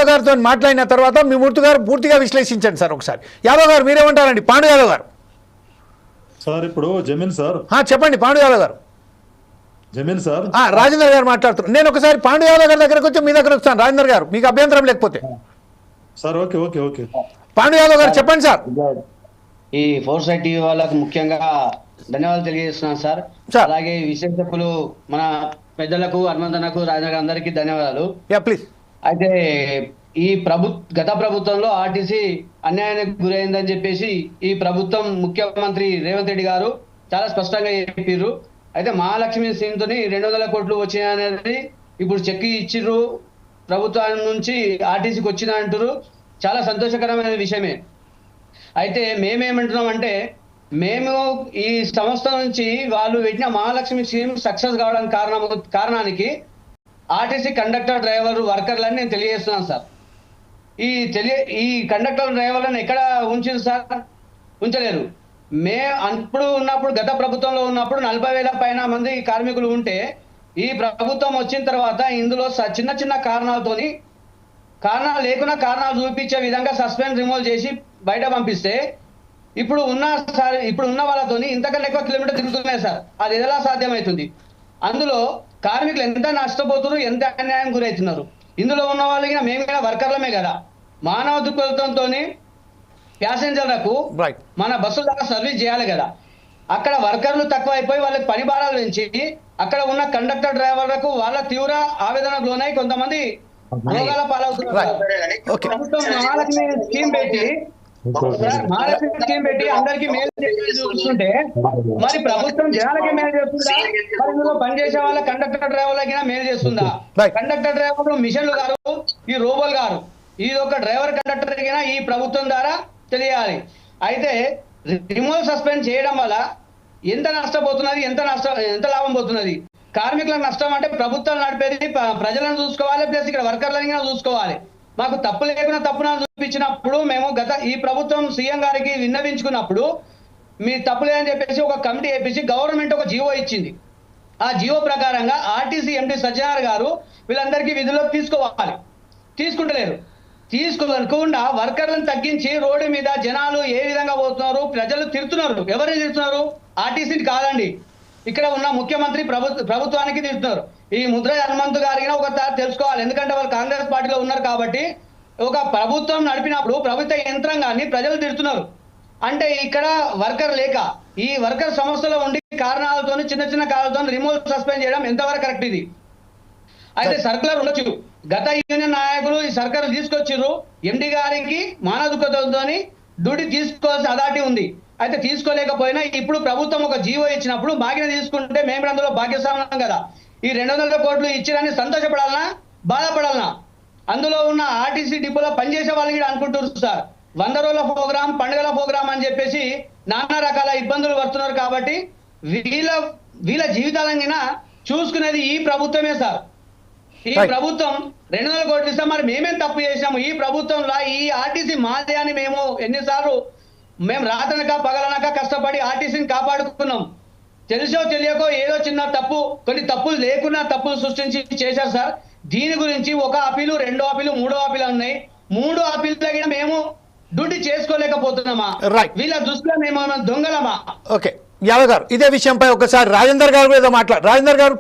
యాదవ్ గారితో మాట్లాడిన తర్వాత మీ మూర్తి గారు పూర్తిగా విశ్లేషించండి సార్ ఒకసారి. యాదవ్ గారు మీరేమంటారండి? పాండు యాదవ్ గారు సార్ ఇప్పుడు జమీన్ సార్ చెప్పండి. పాండు యాదవ్ గారు జమీన్ సార్ రాజేందర్ గారు మాట్లాడుతున్నారు. నేను ఒకసారి పాండు యాదవ్ గారి దగ్గరకు వచ్చి మీ దగ్గర వస్తాను రాజేందర్ గారు, మీకు అభ్యంతరం లేకపోతే. Sir okay okay okay Pandu Yadav గారు చెప్పండి సార్. ఈ ఫోర్సైట్ టీవీ వాళ్ళకు ముఖ్యంగా ధన్యవాదాలు తెలియజేస్తున్నాను సార్. అలాగే విశేషకులు మన పెద్దలకు హనుమంతనకు రాజేంద్ర అందరికీ ధన్యవాదాలు. ప్లీజ్. అయితే ఈ గత ప్రభుత్వంలో ఆర్టీసీ అన్యాయానికి గురైందని చెప్పేసి ఈ ప్రభుత్వం ముఖ్యమంత్రి రేవంత్ రెడ్డి గారు చాలా స్పష్టంగా చెప్పారు. అయితే మహాలక్ష్మి స్కీమ్ తోని 200 కోట్లు వచ్చినాయనేది ఇప్పుడు చెక్ ఇచ్చిర్రు ప్రభుత్వం నుంచి ఆర్టీసీకి వచ్చిన అంటారు. చాలా సంతోషకరమైన విషయమే. అయితే మేమేమంటున్నామంటే మేము ఈ సంస్థ నుంచి వాళ్ళు పెట్టిన మహాలక్ష్మి స్కీమ్ సక్సెస్ కావడానికి కారణానికి ఆర్టీసీ కండక్టర్ డ్రైవర్ వర్కర్లని నేను తెలియజేస్తున్నాను సార్. ఈ కండక్టర్ డ్రైవర్లను ఎక్కడ ఉంచారు సార్? ఉంచలేరు. అప్పుడు ఉన్నప్పుడు గత ప్రభుత్వంలో ఉన్నప్పుడు 40,000 పైన మంది కార్మికులు ఉంటే ఈ ప్రభుత్వం వచ్చిన తర్వాత ఇందులో చిన్న చిన్న కారణాలు లేకున్నా కారణాలు చూపించే విధంగా సస్పెండ్ రిమూవ్ చేసి బయట పంపిస్తే ఇప్పుడు ఉన్న వాళ్ళతోని ఇంతకన్నా ఎక్కువ కిలోమీటర్ తిరుగుతున్నాయి సార్. అది ఎలా సాధ్యమవుతుంది? అందులో కార్మికులు ఎంత నష్టపోతున్నారు, ఎంత అన్యాయం గురవుతున్నారు. ఇందులో ఉన్న వాళ్ళకి మేము కూడా వర్కర్లమే కదా. మానవ దృక్పథంతో ప్యాసింజర్లకు మన బస్సుల ద్వారా సర్వీస్ చేయాలి కదా. అక్కడ వర్కర్లు తక్కువ అయిపోయి వాళ్ళకి పని భారాలు పెంచి అక్కడ ఉన్న కండక్టర్ డ్రైవర్లకు వాళ్ళ తీవ్ర ఆవేదనకు లోనై కొంతమంది రోగాల పాలవుతున్నారు. మహాలక్ష్మి స్కీమ్ పెట్టి అందరికి మేలు చూస్తుంటే మరి ప్రభుత్వం జనాలకి మేలు చేస్తుందా? మరి ఇందులో పనిచేసే వాళ్ళ కండక్టర్ డ్రైవర్లకి మేలు చేస్తుందా? కండక్టర్ డ్రైవర్లు మిషన్లు గారు, ఈ రోబోలు గారు, ఇది ఒక డ్రైవర్ కండక్టర్ ఈ ప్రభుత్వం ద్వారా తెలియాలి. అయితే రిమూవల్ సస్పెండ్ చేయడం వల్ల ఎంత నష్టపోతున్నది, ఎంత లాభం పోతున్నది? కార్మికులకు నష్టం అంటే ప్రభుత్వాలు నడిపేది ప్రజలను చూసుకోవాలి, ప్లస్ ఇక్కడ వర్కర్లను చూసుకోవాలి. మాకు తప్పు లేకుండా తప్పున చూపించినప్పుడు మేము ఈ ప్రభుత్వం సీఎం గారికి విన్నవించుకున్నప్పుడు మీ తప్పు లేదని చెప్పేసి ఒక కమిటీ వేపించి గవర్నమెంట్ ఒక జీవో ఇచ్చింది. ఆ జీవో ప్రకారంగా ఆర్టీసీ ఎండి సజ్జనార్ గారు వీళ్ళందరికీ విధుల్లోకి తీసుకోవాలి. తీసుకుంటలేరు. తీసుకోకుండా వర్కర్లను తగ్గించి రోడ్డు మీద జనాలు ఏ విధంగా పోతున్నారు, ప్రజలు తిడుతున్నారు. ఎవరిని తిడుతున్నారు? ఆర్టీసీని కాదండి, ఇక్కడ ఉన్న ముఖ్యమంత్రి ప్రభుత్వానికి తిడుతున్నారు. ఈ ముద్ర హనుమంత్ గారికి ఒకసారి తెలుసుకోవాలి. ఎందుకంటే వాళ్ళు కాంగ్రెస్ పార్టీలో ఉన్నారు కాబట్టి ఒక ప్రభుత్వం నడిపినప్పుడు ప్రభుత్వ యంత్రాంగాన్ని ప్రజలు తిడుతున్నారు. అంటే ఇక్కడ వర్కర్ లేక ఈ వర్కర్ సంస్థలో ఉండి కారణాలతో చిన్న చిన్న కారణాలతో రిమూవ్ సస్పెండ్ చేయడం ఎంతవరకు కరెక్ట్ ఇది? అయితే సర్కులర్ ఉండొచ్చు. గత యూనియన్ నాయకులు ఈ సర్కులర్ తీసుకొచ్చిర్రు. ఎండి గారికి మానవత్వంతో డ్యూటీ తీసుకోవాల్సిన అథారిటీ ఉంది. అయితే తీసుకోలేకపోయినా ఇప్పుడు ప్రభుత్వం ఒక జీవో ఇచ్చినప్పుడు బాగిన తీసుకుంటే మేము అందులో భాగ్యస్వామ్యం కదా. ఈ 200 కోట్లు ఇచ్చిరని సంతోషపడాలనా, బాధపడాలనా? అందులో ఉన్న ఆర్టీసీ డిపోలో పనిచేసే వాళ్ళు కూడా అనుకుంటున్నారు సార్ 100 రోజుల ప్రోగ్రాం, పండుగల ప్రోగ్రాం అని చెప్పేసి నానా రకాల ఇబ్బందులు పడుతున్నారు. కాబట్టి వీళ్ళ జీవితాలైనా చూసుకునేది ఈ ప్రభుత్వమే సార్. ఈ ప్రభుత్వం 200 కోట్లు ఇస్తాం. మరి మేమేం తప్పు చేసినాము? ఈ ప్రభుత్వంలో ఈ ఆర్టీసీ మాదే అని మేము ఎన్నిసార్లు మేము రాత్రనక పగలనక కష్టపడి ఆర్టీసీని కాపాడుకున్నాం. తెలుసో తెలియకో ఏదో చిన్న తప్పు, కొన్ని తప్పులు లేకున్నా తప్పులు సృష్టించి చేశారు సార్. దీని గురించి 1 అప్పీలు, 2 అప్పీలు, 3 అప్పీలు ఉన్నాయి. 3 అప్పీలు తగిన మేము డ్యూటీ చేసుకోలేకపోతున్నామా? వీళ్ళ దృష్టిలో మేము దొంగలమా? ఓకే యాదవ్ గారు, ఇదే విషయంపై ఒకసారి రాజేందర్ గారు ఏదో రాజేందర్ గారు